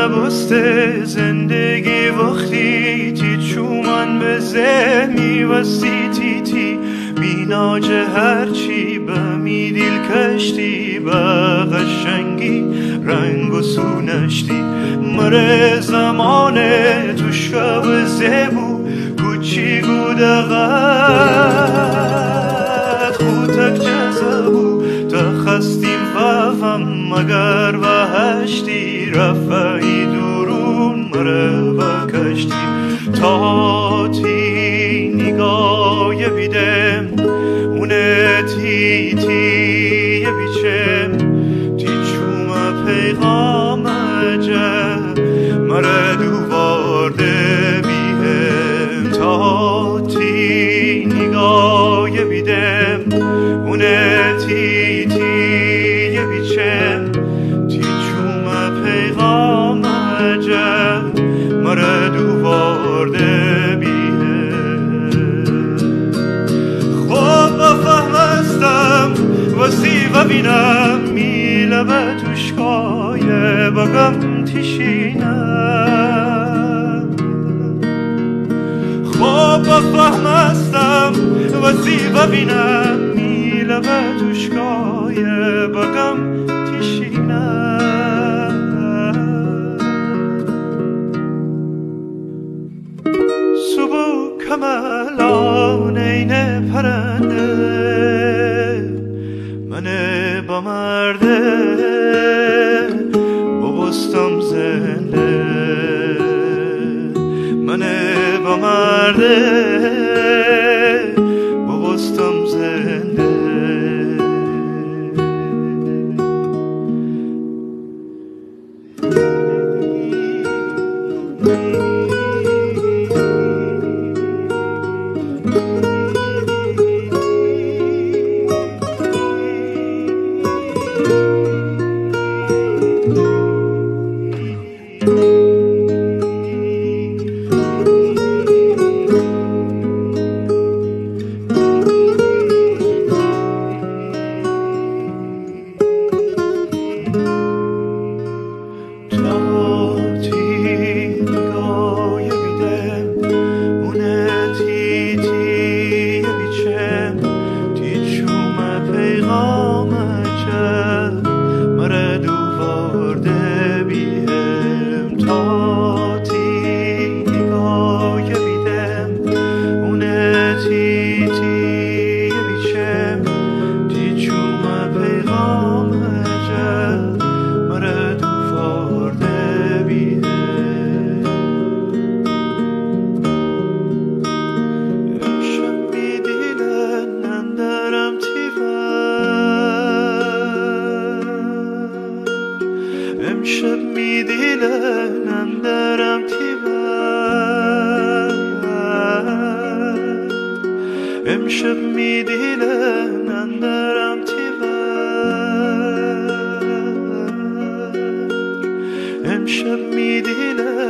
نبسته زندگی وقتی تی چومان به زمی وستی تی میناج هرچی بمی دیل کشتی با قشنگی رنگ و سونشتی مره زمان تو شب زبو کوچی گودقت خوتک جزبو تا خستیم ففم مگر و هشتی رفعی درون مره و کشتی تا تی نگاه بیدم اونه تی بیچم تی چوم پیغام جم مره دووارده بیهم تا تی نگاه بیدم اونه تی بیچم تی چوم پیغام جم مره دووارده بیهم خواب فهمستم وسی و بینم میله به توشکای بگم تیشینم خواب فهمستم وسی و بینم میله به توشکای بگم تیشینم صبح کمالان این پرنده منه با مرده ببستم زنده منه با مرده ببستم زنده امشب میدیلن اندرم تیور امشب میدیلن اندرم تیور امشب میدیلن